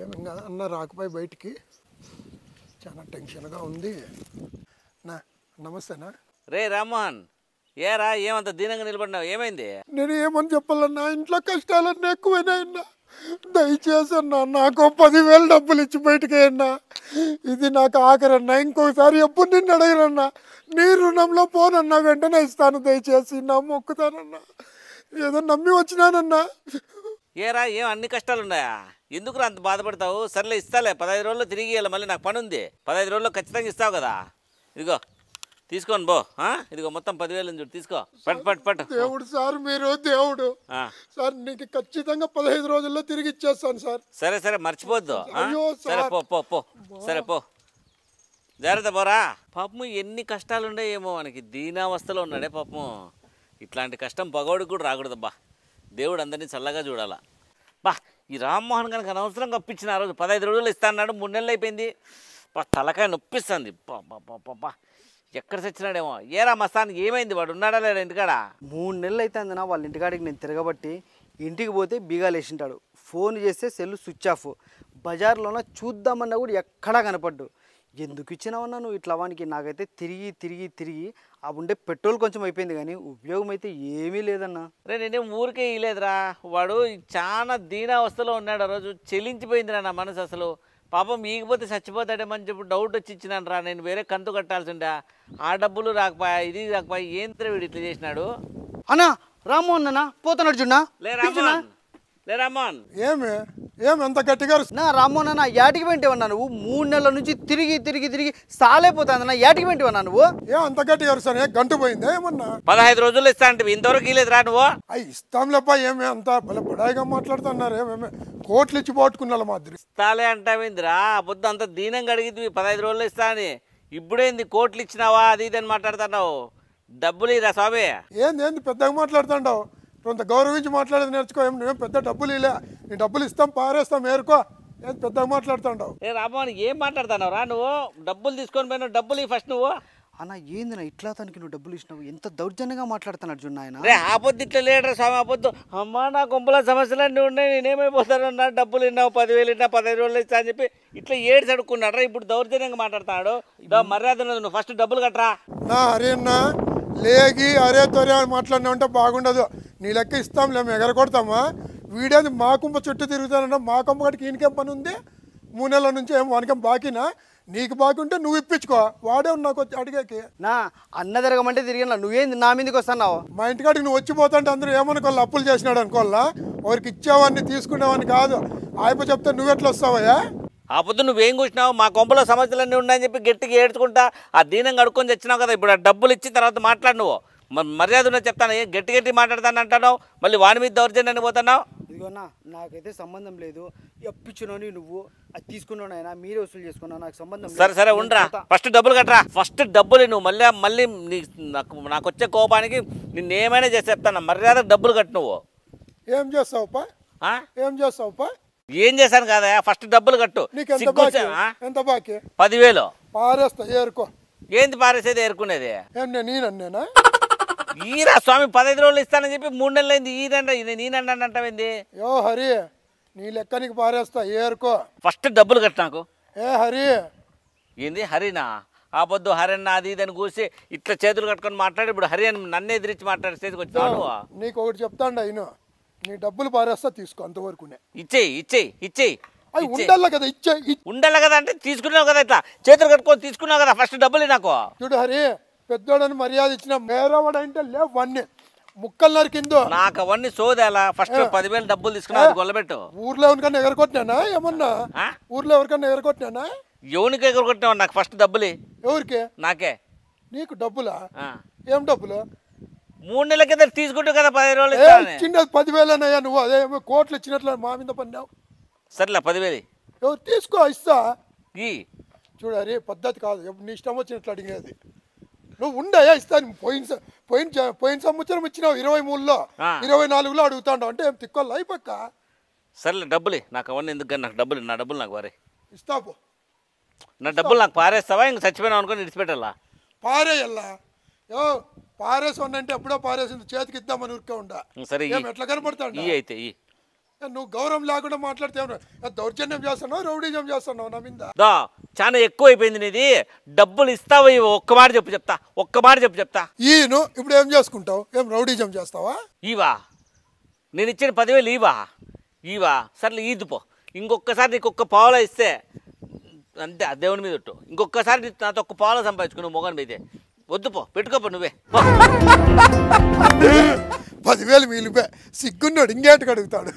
ఏమింగా అన్న రాకపోయి బయటికి చాలా టెన్షన్గా ఉంది నా. నమస్తేనా రే రామ్మోహన్, ఏరా ఏమంత దీనంగా నిలబడినావు? ఏమైంది? నేను ఏమని చెప్పాలన్నా, ఇంట్లో కష్టాలన్నీ ఎక్కువైనాయన్నా. దయచేసి అన్నా నాకు 10,000 డబ్బులు ఇచ్చి బయటికి అన్నా. ఇది నాకు ఆఖరన్నా, ఇంకోసారి ఎప్పుడు నిన్ను అడగనన్నా. నీ రుణంలో పోనన్నా వెంటనే ఇస్తాను, దయచేసి నా మొక్కుతానన్నా. ఏదో నమ్మి వచ్చినానన్నా. ఏరా ఏం అన్ని కష్టాలు ఉన్నాయా? ఎందుకు అంత బాధపడతావు? సర్లే ఇస్తాలే, 15 రోజుల్లో తిరిగి ఇవ్వాలి. మళ్ళీ నాకు పని ఉంది. 15 రోజుల్లో ఖచ్చితంగా ఇస్తావు కదా. ఇదిగో తీసుకోను బో. ఇదిగో మొత్తం 10,000 చూడు, తీసుకో. పట్టు. దేవుడు సార్, మీరు దేవుడు సార్. నీకు ఖచ్చితంగా 15 రోజుల్లో తిరిగి ఇచ్చేస్తాను సార్. సరే మర్చిపోద్దు. సరే పో. సరే పో, జాగ్రత్త పోరా. పాపము ఎన్ని కష్టాలు ఉండేయేమో మనకి. దీనావస్థలో ఉన్నాడే పాపము. ఇట్లాంటి కష్టం పగోడికి కూడా రాకూడదబ్బా. దేవుడు అందరినీ చల్లగా చూడాలా. బా, ఈ రామ్మోహన్ కనుక అనవసరంగా అప్పించిన ఆ రోజు 15 రోజులు ఇస్తా అన్నాడు. 3 నెలలు అయిపోయింది. తలకాయ నొప్పిస్తుంది. బా ఎక్కడ చచ్చినాడేమో. ఏరా మస్తానికి ఏమైంది? వాడు ఉన్నాడా లేడా ఇంటికాడ? 3 నెలలు అయితే అందనా వాళ్ళ ఇంటికాడికి నేను తిరగబట్టి. ఇంటికి పోతే బీగాలు వేసింటాడు. ఫోన్ చేస్తే సెల్ స్విచ్ ఆఫ్. బజార్లోన చూద్దామన్నా కూడా ఎక్కడా కనపడ్డు. ఎందుకు ఇచ్చినావన్నా నువ్వు ఇట్లా వానికి? నాకైతే తిరిగి ఆ ఉండే పెట్రోల్ కొంచెం అయిపోయింది, కానీ ఉపయోగం అయితే ఏమీ లేదన్నా. రే నేనేం ఊరికే ఇలేదురా. వాడు చాలా దీనావస్థలో ఉన్నాడు. ఆ రోజు చెలించిపోయిందిరా నా మనసు. అసలు పాపం ఈగిపోతే చచ్చిపోతాడేమని చెప్పి డౌట్ వచ్చి ఇచ్చినాను రా. నేను వేరే కంతు కట్టాల్సి ఉండే. ఆ డబ్బులు రాకపోయా, ఇది రాకపోయా. ఏంద్ర వీడు ఇట్లా చేసినాడు? అన్నా రామ్మోహన్ అన్న పోతున్నాడు చూడనా. లే రామ్మోహన్, ఏమి ఎంత గట్టిగా నా రామ్మోహన్ అన్న యాటికి వెంటేవన్నా నువ్వు? 3 నెలల నుంచి తిరిగి సాలైపోతాందన్నా. యాటికి వెంటేవన్నా నువ్వు? అంత గట్టిగా అరుస్తాను? గంట పోయిందా ఏమన్నా? 15 రోజులు ఇస్తా అంటే ఇంతవరకు ఇలేదురా నువ్వు. ఇస్తాంలేపా. ఏమి అంత బడాయిగా మాట్లాడుతున్నారు? ఏమేమి కోట్లు ఇచ్చి పోట్టుకున్నా మాదిరి. ఇస్తాలే అంటావేందిరా? పొద్దు అంత దీనంగా అడిగిద్వి 15 రోజులు ఇస్తా అని. ఇప్పుడేంది కోట్లు ఇచ్చినావా అది ఇది అని మాట్లాడుతున్నావు? డబ్బులు ఇరా స్వామి. ఏంది పెద్దగా మాట్లాడుతుండవు? కొంత గౌరవించి మాట్లాడేది నేర్చుకో. నువ్వేం పెద్ద డబ్బులు ఇలా, నీ డబ్బులు ఇస్తాం పారేస్తాం ఏరుకో. ఏం పెద్దగా మాట్లాడుతుండవు? ఏ రామ్మోహన్, ఏం మాట్లాడుతున్నావు రా నువ్వు? డబ్బులు తీసుకొని పోయినావు. డబ్బులు ఫస్ట్ నువ్వు. అన్న ఏందినా ఇట్లా తనకి నువ్వు డబ్బులు ఇచ్చినావు? ఎంత దౌర్జన్యంగా మాట్లాడుతున్నాడు చూడు ఆయన. రే ఆపొద్దు ఇట్లా లేడరా స్వామి. ఆపొద్దు. అమ్మా నా గుంపుల సమస్యలన్నీ ఉన్నాయి, నేనేమైపోతానన్నా. డబ్బులు ఇన్నావు, 10,000 ఇన్నా, 15 రోజులు ఇస్తా అని చెప్పి ఇట్లా ఏడ్చి అడుక్కున్నాడు రా. ఇప్పుడు దౌర్జన్యంగా మాట్లాడుతున్నాడు. మర్యాద ఉన్నది, నువ్వు ఫస్ట్ డబ్బులు కట్టరా. నా అరే అన్నా లేగి అరే తొరే అని మాట్లాడినా ఉంటే బాగుండదు. నీ లెక్క ఇస్తాంలే, మేము ఎగరకొడతామా? వీడేది మా కుంప చుట్టూ తిరుగుతానన్నా. మా కుంప గడికి ఈయనకేం పని ఉంది? 3 నెలల నుంచి ఏం వానికేం బాకీనా? నీకు బాకీ ఉంటే నువ్వు ఇప్పించుకో. వాడే నాకు వచ్చి అడిగాకి. నా అన్న తిరగమంటే తిరిగినా, నువ్వేంది నా మీదకి వస్తున్నావు? మా ఇంటికాడికి నువ్వు వచ్చిపోతుంటే అందరూ ఏమనుకోవాలి? అప్పులు చేసినాడు అనుకోవాలా? వారికి ఇచ్చేవాడిని తీసుకునేవాడిని కాదు. ఆయప చెప్తే నువ్వెట్లా వస్తావయ్యా? ఆ పొద్దు నువ్వేం కూర్చున్నావు? మా కొంపలో సమస్యలన్నీ ఉన్నాయని చెప్పి గట్టిగా ఏడ్చుకుంటా ఆ దీనంగా అడుక్కొని తెచ్చినావు కదా. ఇప్పుడు ఆ డబ్బులు ఇచ్చిన తర్వాత మాట్లాడు నువ్వు. మర్యాద ఉన్నది చెప్తాను. గట్టి మాట్లాడతాను అంటున్నావు, మళ్ళీ వాడి మీద దౌర్జన్యాన్ని పోతున్నావు. ఇదిగోన్నా నాకైతే సంబంధం లేదు. అప్పించునని నువ్వు అది తీసుకున్నావు అయినా మీరే వసూలు చేసుకున్నావు, నాకు సంబంధం లేదు. సరే ఉండరా, ఫస్ట్ డబ్బులు కట్టరా. ఫస్ట్ డబ్బులు నువ్వు. మళ్ళీ నాకు వచ్చే కోపానికి నిన్నేమైనా చేసి చెప్తాను. మర్యాద డబ్బులు కట్టు నువ్వు. ఏం చేస్తావుపా? ఏం చేస్తావుపా? ఏం చేశాను కదా, ఫస్ట్ డబ్బులు కట్టు. ఎంత బాకీ? 10,000 పారేస్తా ఏరుకో. ఏంది పారేసేది? ఏరుకునేది నేనన్నా? ఈరా స్వామి 15 రోజులు ఇస్తానని చెప్పి 3 నెలలు అయింది. నేనండి అంటావేంది? యో హరి, నీ లెక్క నీకు పారేస్తా ఏరుకో. ఫస్ట్ డబ్బులు కట్టు నాకు. హరి ఏంది హరినా? ఆ పొద్దు హరన్న అది ఇదని కూసి ఇట్లా చేతులు కట్టుకొని మాట్లాడి ఇప్పుడు హరి అని నన్ను ఎదిరించి మాట్లాడే స్టేజ్కి వచ్చినావు. నీకు ఒకటి చెప్తాండ అయినా, నీ డబ్బులు పారేస్తా తీసుకో, అంతవరకునే. ఇచ్చేయి ఉండాలి కదా. ఉండాలి కదా అంటే తీసుకున్నావు కదా, ఇట్లా చేతులు కట్టుకొని తీసుకున్నావు కదా. ఫస్ట్ డబ్బులు నాకు. చూడు హరి, పెద్దోడని మర్యాద ఇచ్చిన మేరవాడు అంటే లేవన్నీ ముక్కలు నరికిందో. నాకు అవన్నీ సోదేలా. ఫస్ట్ 10,000 డబ్బులు తీసుకున్నా గొల్లబెట్టు. ఊర్లో ఎవరికన్నా ఎగరకొట్టినానా? ఏమన్నా ఊర్లో ఎవరికన్నా ఎగరకొట్టినానా? ఎవరికి ఎగరకొట్టినావు? నాకు ఫస్ట్ డబ్బులు. ఎవరికి? నాకే. నీకు డబ్బులా? ఏం డబ్బులు? 3 నెలల కింద తీసుకుంటావు కదా 15 రోజులు. చిన్నది 10,000 నువ్వు అదేమో కోట్లు ఇచ్చినట్లు మా మీద పన్నావు. సర్లే 10,000 ఎవరు తీసుకో, ఇస్తా. చూడు అరే పద్ధతి కాదు, నీ ఇష్టం వచ్చినట్లు అడిగేది. నువ్వు ఉండయా ఇస్తాను. పోయిన సంవత్సరం ఇచ్చినావు 23లో, 24లో అడుగుతాండావు అంటే ఏం తిక్కోళ్ళు అయిపోక్క. సర్లే డబ్బులు నాకు. అవన్నీ ఎందుకు? నాకు డబ్బులు, నా డబ్బులు నాకు వారే ఇస్తాపు. నా డబ్బులు నాకు పారేస్తావా? ఇంక చచ్చిపోయినావు అనుకుని విడిచిపెట్టాలా? పారేయల్లా. పారేసి అంటే ఎప్పుడో పారేసింది, చేతికి ఇద్దామని ఊరికే ఉండా. సరే ఎట్లా కనపడతాడు? అయితే నువ్వు గౌరవం లేకుండా మాట్లాడితే దౌర్జన్యం చేస్తున్నావు, రౌడీజం చేస్తున్నావు నా మీద. దా చాలా ఎక్కువ అయిపోయింది నీది. డబ్బులు ఇస్తావా ఇవ్వ? ఒక్క మాట చెప్పు చెప్తా, ఒక్క మాట చెప్పు చెప్తా. ఈను ఇప్పుడు ఏం చేసుకుంటావు? ఏం రౌడీజం చేస్తావా? ఈవా నేను ఇచ్చిన 10,000 ఈవా ఈవా సర్లే ఈదుపో. ఇంకొకసారి నీకు ఒక్క పావులా ఇస్తే అంతే, ఆ దేవుని మీద ఒట్టు. ఇంకొకసారి నాతో ఒక్క పావులా సంపాదించుకో నువ్వు మొగన్ మీదే. వద్దుపో, పెట్టుకోపో నువ్వే. 10,000 మిగిలిపోయా. సిగ్గున్నాడు, ఇంకేటికి అడుగుతాడు.